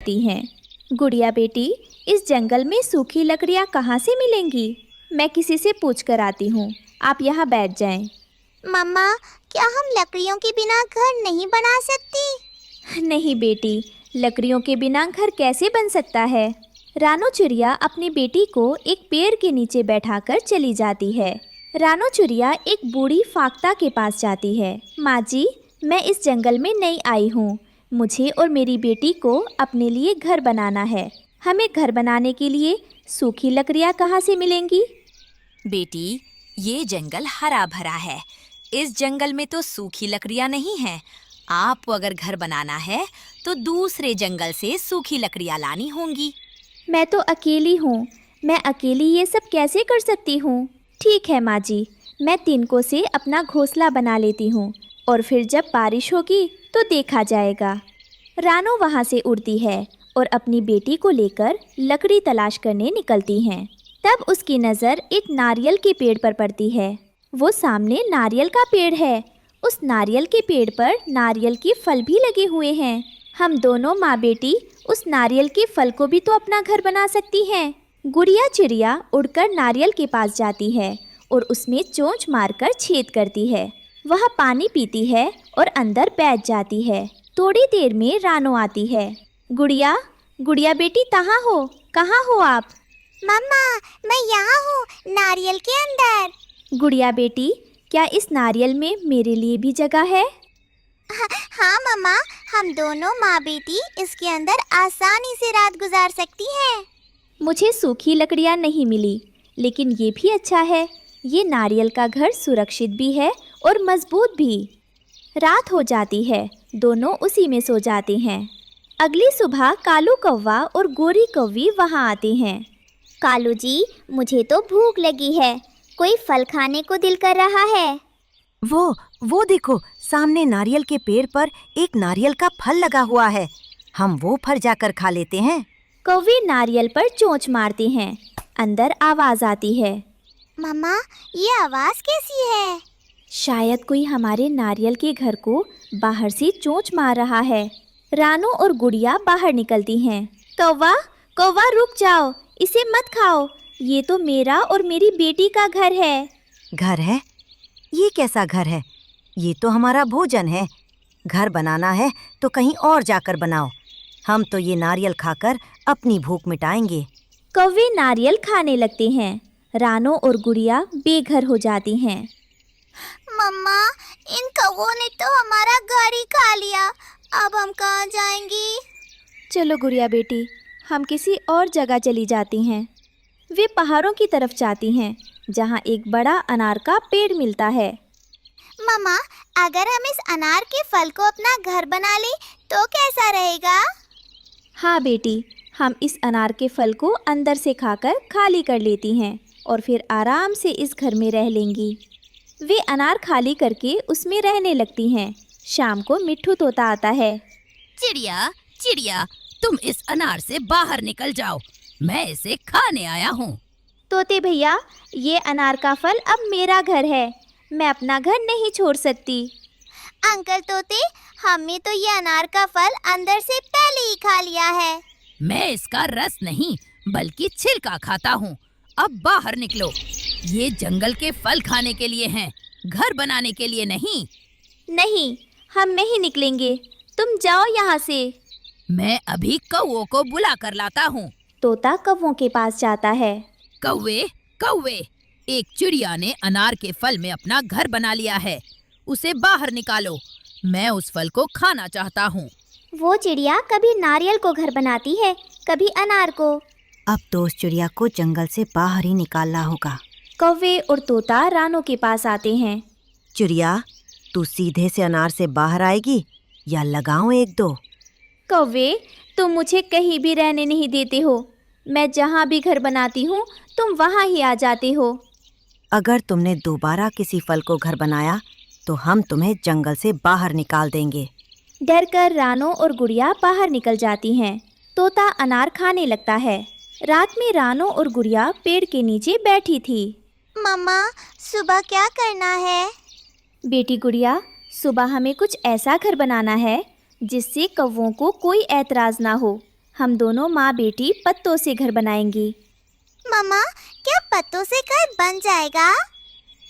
लगती हैं। गुड़िया बेटी, इस जंगल में सूखी लकड़ियाँ कहाँ से मिलेंगी? मैं किसी से पूछ कर आती हूँ, आप यहाँ बैठ जाएं। मम्मा, क्या हम लकड़ियों के बिना घर नहीं बना सकती? नहीं बेटी, लकड़ियों के बिना घर कैसे बन सकता है? रानो चिड़िया अपनी बेटी को एक पेड़ के नीचे बैठाकर चली जाती है। रानो चिड़िया एक बूढ़ी फाख्ता के पास जाती है। माँ जी, मैं इस जंगल में नई आई हूँ। मुझे और मेरी बेटी को अपने लिए घर बनाना है। हमें घर बनाने के लिए सूखी लकड़ियाँ कहाँ से मिलेंगी? बेटी, ये जंगल हरा भरा है। इस जंगल में तो सूखी लकड़ियाँ नहीं हैं। आपको अगर घर बनाना है तो दूसरे जंगल से सूखी लकड़ियाँ लानी होंगी। मैं तो अकेली हूँ, मैं अकेली ये सब कैसे कर सकती हूँ? ठीक है माँ जी, मैं तिनकों से अपना घोंसला बना लेती हूँ और फिर जब बारिश होगी तो देखा जाएगा। रानो वहाँ से उड़ती है और अपनी बेटी को लेकर लकड़ी तलाश करने निकलती हैं। तब उसकी नज़र एक नारियल के पेड़ पर पड़ती है। वो सामने नारियल का पेड़ है। उस नारियल के पेड़ पर नारियल के फल भी लगे हुए हैं। हम दोनों माँ बेटी उस नारियल के फल को भी तो अपना घर बना सकती हैं। गुड़िया चिड़िया उड़कर नारियल के पास जाती है और उसमें चोंच मारकर छेद करती है। वह पानी पीती है और अंदर बैठ जाती है। थोड़ी देर में रानो आती है। गुड़िया, गुड़िया बेटी कहाँ हो आप? मम्मा, मैं यहाँ हूँ, नारियल के अंदर। गुड़िया बेटी, क्या इस नारियल में मेरे लिए भी जगह है? हाँ मम्मा, हम दोनों माँ बेटी इसके अंदर आसानी से रात गुजार सकती हैं। मुझे सूखी लकड़ियाँ नहीं मिली, लेकिन ये भी अच्छा है। ये नारियल का घर सुरक्षित भी है और मजबूत भी। रात हो जाती है, दोनों उसी में सो जाते हैं। अगली सुबह कालू कौवा और गोरी कौवी वहाँ आते हैं। कालू जी, मुझे तो भूख लगी है, कोई फल खाने को दिल कर रहा है। वो देखो, सामने नारियल के पेड़ पर एक नारियल का फल लगा हुआ है। हम वो फल जाकर खा लेते हैं। कौवे नारियल पर चोंच मारते हैं। अंदर आवाज आती है। मम्मा, ये आवाज कैसी है? शायद कोई हमारे नारियल के घर को बाहर से चोंच मार रहा है। रानो और गुड़िया बाहर निकलती हैं। कौवा, कौवा रुक जाओ, इसे मत खाओ। ये तो मेरा और मेरी बेटी का घर है। घर है? ये कैसा घर है? ये तो हमारा भोजन है। घर बनाना है तो कहीं और जाकर बनाओ। हम तो ये नारियल खाकर अपनी भूख मिटाएंगे। कौवे नारियल खाने लगते हैं। रानो और गुड़िया बेघर हो जाती हैं। मम्मा, इन कौवों ने तो हमारा घर ही खा लिया। अब हम कहाँ जाएंगी? चलो गुड़िया बेटी, हम किसी और जगह चली जाती हैं। वे पहाड़ों की तरफ जाती हैं, जहाँ एक बड़ा अनार का पेड़ मिलता है। मम्मा, अगर हम इस अनार के फल को अपना घर बना लें तो कैसा रहेगा? हाँ बेटी, हम इस अनार के फल को अंदर से खाकर खाली कर लेती हैं और फिर आराम से इस घर में रह लेंगी। वे अनार खाली करके उसमें रहने लगती हैं। शाम को मिट्ठू तोता आता है। चिड़िया, चिड़िया, तुम इस अनार से बाहर निकल जाओ, मैं इसे खाने आया हूँ। तोते भैया, ये अनार का फल अब मेरा घर है, मैं अपना घर नहीं छोड़ सकती। अंकल तोते, हमने तो ये अनार का फल अंदर से पहले ही खा लिया है। मैं इसका रस नहीं बल्कि छिलका खाता हूँ। अब बाहर निकलो, ये जंगल के फल खाने के लिए हैं, घर बनाने के लिए नहीं। नहीं, हम नहीं निकलेंगे, तुम जाओ यहाँ से। मैं अभी कौवों को बुला कर लाता हूँ। तोता कौवों के पास जाता है। कौवे, कौवे, एक चिड़िया ने अनार के फल में अपना घर बना लिया है, उसे बाहर निकालो। मैं उस फल को खाना चाहता हूँ। वो चिड़िया कभी नारियल को घर बनाती है, कभी अनार को। अब तो उस चिड़िया को जंगल से बाहर ही निकालना होगा। कौवे और तोता रानो के पास आते हैं। चिड़िया, तू सीधे से अनार से बाहर आएगी या लगाऊं एक दो? कौवे, तुम मुझे कहीं भी रहने नहीं देते हो। मैं जहाँ भी घर बनाती हूँ तुम वहाँ ही आ जाते हो। अगर तुमने दोबारा किसी फल को घर बनाया तो हम तुम्हें जंगल से बाहर निकाल देंगे। डरकर रानो और गुड़िया बाहर निकल जाती हैं। तोता अनार खाने लगता है। रात में रानो और गुड़िया पेड़ के नीचे बैठी थी। मम्मा, सुबह क्या करना है? बेटी गुड़िया, सुबह हमें कुछ ऐसा घर बनाना है जिससे कौवों को कोई ऐतराज़ ना हो। हम दोनों माँ बेटी पत्तों से घर बनाएंगी। मम्मा, क्या पत्तों से घर बन जाएगा?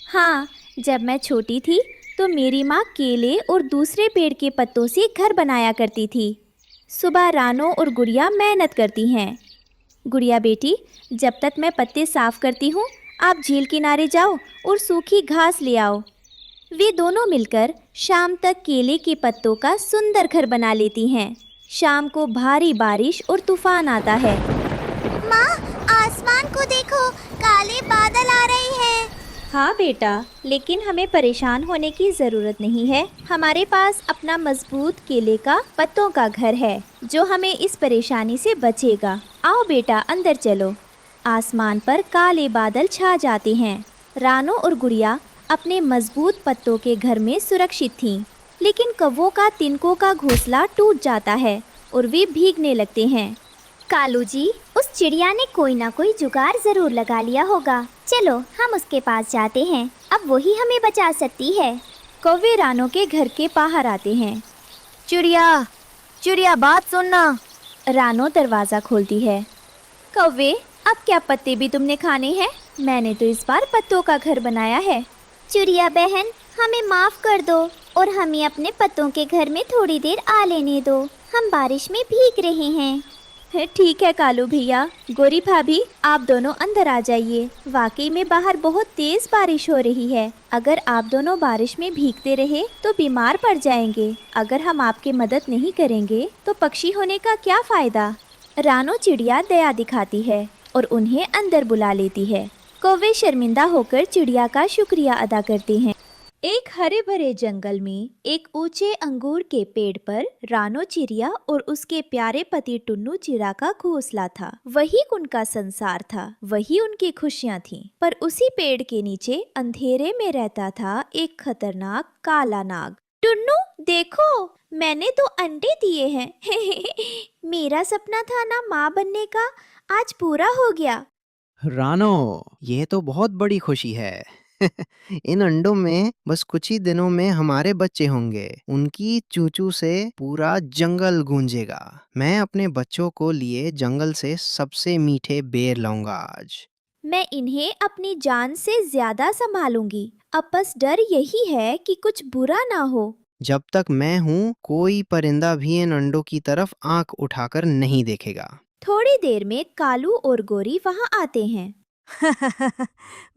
हाँ, जब मैं छोटी थी तो मेरी माँ केले और दूसरे पेड़ के पत्तों से घर बनाया करती थी। सुबह रानो और गुड़िया मेहनत करती हैं। गुड़िया बेटी, जब तक मैं पत्ते साफ करती हूँ, आप झील किनारे जाओ और सूखी घास ले आओ। वे दोनों मिलकर शाम तक केले के पत्तों का सुंदर घर बना लेती हैं। शाम को भारी बारिश और तूफान आता है। माँ, आसमान को देखो, काले बादल आ रहे हैं। हाँ बेटा, लेकिन हमें परेशान होने की ज़रूरत नहीं है। हमारे पास अपना मजबूत केले का पत्तों का घर है जो हमें इस परेशानी से बचेगा। आओ बेटा, अंदर चलो। आसमान पर काले बादल छा जाते हैं। रानो और गुड़िया अपने मजबूत पत्तों के घर में सुरक्षित थीं, लेकिन कौवों का तिनकों का घोंसला टूट जाता है और वे भीगने लगते हैं। कालू जी, उस चिड़िया ने कोई ना कोई जुगाड़ जरूर लगा लिया होगा। चलो हम उसके पास जाते हैं, अब वही हमें बचा सकती है। कौवे रानो के घर के बाहर आते हैं। चिड़िया, चिड़िया बात सुनना। रानो दरवाज़ा खोलती है। कौवे, अब क्या पत्ते भी तुमने खाने हैं? मैंने तो इस बार पत्तों का घर बनाया है। चिड़िया बहन, हमें माफ कर दो और हमें अपने पत्तों के घर में थोड़ी देर आ लेने दो। हम बारिश में भीग रहे हैं। ठीक है कालू भैया। गोरी भाभी, आप दोनों अंदर आ जाइए। वाकई में बाहर बहुत तेज बारिश हो रही है। अगर आप दोनों बारिश में भीगते रहे तो बीमार पड़ जाएंगे। अगर हम आपकी मदद नहीं करेंगे तो पक्षी होने का क्या फायदा। रानो चिड़िया दया दिखाती है और उन्हें अंदर बुला लेती है। कौवे शर्मिंदा होकर चिड़िया का शुक्रिया अदा करते हैं। एक हरे भरे जंगल में एक ऊंचे अंगूर के पेड़ पर रानो चिड़िया और उसके प्यारे पति टुन्नू चिड़ा का घोंसला था। वही उनका संसार था, वही उनकी खुशियां थीं। पर उसी पेड़ के नीचे अंधेरे में रहता था एक खतरनाक काला नाग। टुन्नू देखो, मैंने 2 अंडे दिए हैं। मेरा सपना था ना माँ बनने का, आज पूरा हो गया। रानो, ये तो बहुत बड़ी खुशी है। इन अंडों में बस कुछ ही दिनों में हमारे बच्चे होंगे। उनकी चूचू से पूरा जंगल गूंजेगा। मैं अपने बच्चों को लिए जंगल से सबसे मीठे बेर लाऊंगा आज। मैं इन्हें अपनी जान से ज्यादा संभालूंगी। अब बस डर यही है कि कुछ बुरा ना हो। जब तक मैं हूँ, कोई परिंदा भी इन अंडों की तरफ आंख उठाकर नहीं देखेगा। थोड़ी देर में कालू और गोरी वहाँ आते हैं।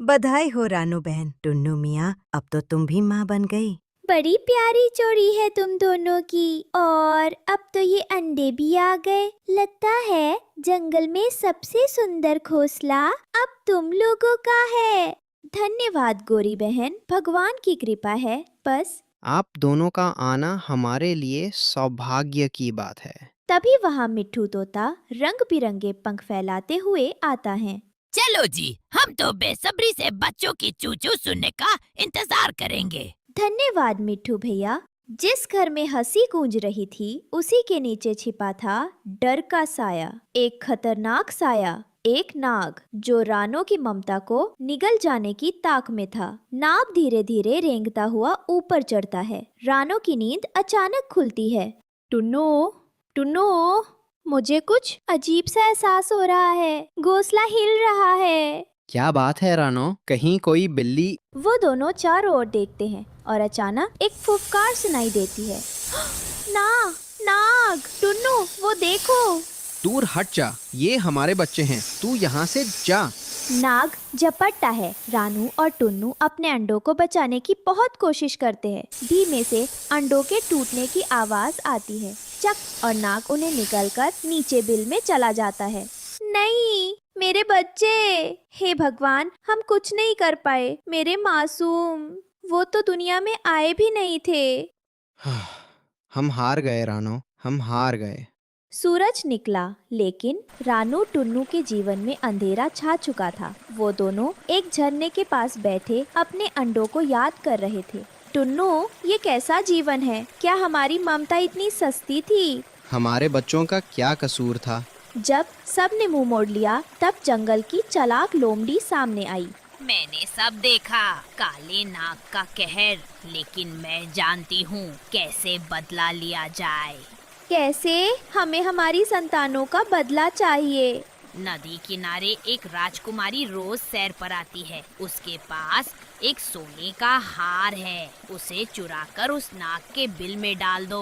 बधाई हो रानू बहन। टुन्नू मियाँ, अब तो तुम भी माँ बन गई। बड़ी प्यारी जोड़ी है तुम दोनों की, और अब तो ये अंडे भी आ गए। लगता है जंगल में सबसे सुंदर घोंसला अब तुम लोगों का है। धन्यवाद गोरी बहन, भगवान की कृपा है बस। आप दोनों का आना हमारे लिए सौभाग्य की बात है। तभी वहाँ मिट्ठू तोता रंग बिरंगे पंख फैलाते हुए आता है। चलो जी, हम तो बेसब्री से बच्चों की चूचू सुनने का इंतजार करेंगे। धन्यवाद मिट्ठू भैया। जिस घर में हंसी गूंज रही थी उसी के नीचे छिपा था डर का साया, एक खतरनाक साया, एक नाग जो रानो की ममता को निगल जाने की ताक में था। नाग धीरे धीरे रेंगता हुआ ऊपर चढ़ता है। रानो की नींद अचानक खुलती है। टुन्नू, टुन्नू, मुझे कुछ अजीब सा एहसास हो रहा है। घोंसला हिल रहा है। क्या बात है रानो? कहीं कोई बिल्ली? वो दोनों चारों ओर देखते हैं और अचानक एक फुफकार सुनाई देती है। नाग, टुन्नू, वो देखो। दूर हट जा, ये हमारे बच्चे हैं, तू यहाँ से जा। नाग झपटता है। रानू और टुन्नू अपने अंडों को बचाने की बहुत कोशिश करते हैं। धीमे से अंडों के टूटने की आवाज आती है। चक, और नाग उन्हें निकलकर नीचे बिल में चला जाता है। नहीं, मेरे बच्चे! हे भगवान, हम कुछ नहीं कर पाए। मेरे मासूम, वो तो दुनिया में आए भी नहीं थे। हम हार गए रानो, हम हार गए। सूरज निकला, लेकिन रानू टुन्नू के जीवन में अंधेरा छा चुका था। वो दोनों एक झरने के पास बैठे अपने अंडों को याद कर रहे थे। टुन्नू, ये कैसा जीवन है? क्या हमारी ममता इतनी सस्ती थी? हमारे बच्चों का क्या कसूर था? जब सब ने मुंह मोड़ लिया, तब जंगल की चालाक लोमड़ी सामने आई। मैंने सब देखा, काले नाग का कहर, लेकिन मैं जानती हूँ कैसे बदला लिया जाए। कैसे? हमें हमारी संतानों का बदला चाहिए। नदी किनारे एक राजकुमारी रोज सैर पर आती है। उसके पास एक सोने का हार है। उसे चुराकर उस नाग के बिल में डाल दो।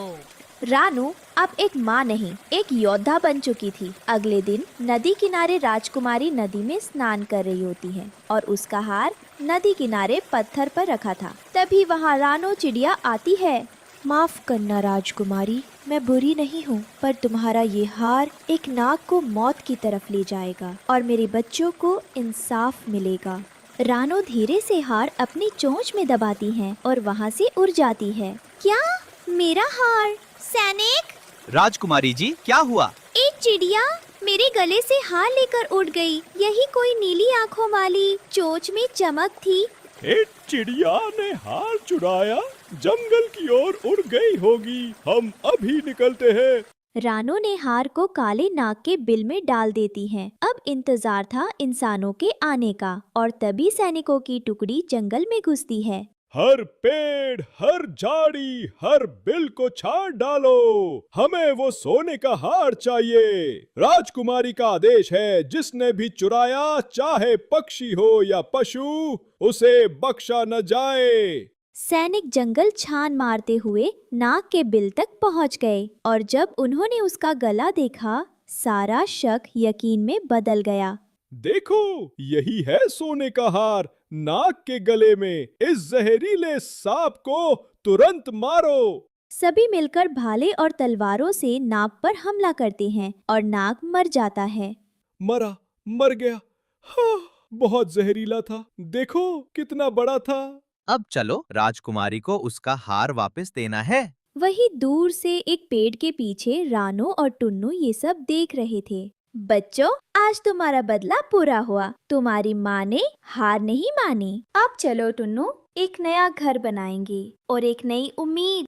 रानू अब एक माँ नहीं, एक योद्धा बन चुकी थी। अगले दिन नदी किनारे राजकुमारी नदी में स्नान कर रही होती है और उसका हार नदी किनारे पत्थर पर रखा था। तभी वहाँ रानो चिड़िया आती है। माफ करना राजकुमारी, मैं बुरी नहीं हूँ, पर तुम्हारा ये हार एक नाग को मौत की तरफ ले जाएगा और मेरे बच्चों को इंसाफ मिलेगा। रानो धीरे से हार अपनी चोंच में दबाती है और वहाँ से उड़ जाती है। क्या? मेरा हार? सैनिक! राजकुमारी जी, क्या हुआ? एक चिड़िया मेरे गले से हार लेकर उड़ गई। यही कोई नीली आंखों वाली, चोंच में चमक थी। एक चिड़िया ने हार चुराया, जंगल की ओर उड़ गई होगी। हम अभी निकलते हैं। रानो ने हार को काले नाग के बिल में डाल देती है। अब इंतजार था इंसानों के आने का और तभी सैनिकों की टुकड़ी जंगल में घुसती है। हर पेड़, हर झाड़ी, हर बिल को छांट डालो। हमें वो सोने का हार चाहिए। राजकुमारी का आदेश है, जिसने भी चुराया, चाहे पक्षी हो या पशु, उसे बख्शा न जाए। सैनिक जंगल छान मारते हुए नाग के बिल तक पहुंच गए और जब उन्होंने उसका गला देखा, सारा शक यकीन में बदल गया। देखो, यही है सोने का हार नाग के गले में। इस जहरीले सांप को तुरंत मारो। सभी मिलकर भाले और तलवारों से नाग पर हमला करते हैं और नाग मर जाता है। मर गया। हाँ, बहुत जहरीला था। देखो कितना बड़ा था। अब चलो, राजकुमारी को उसका हार वापस देना है। वही दूर से एक पेड़ के पीछे रानो और टुन्नू ये सब देख रहे थे। बच्चों, आज तुम्हारा बदला पूरा हुआ। तुम्हारी माँ ने हार नहीं मानी। अब चलो टुन्नू, एक नया घर बनाएंगे और एक नई उम्मीद।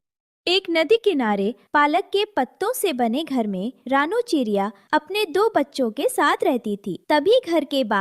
एक नदी किनारे पालक के पत्तों से बने घर में रानो चिड़िया अपने 2 बच्चों के साथ रहती थी। तभी घर के बाहर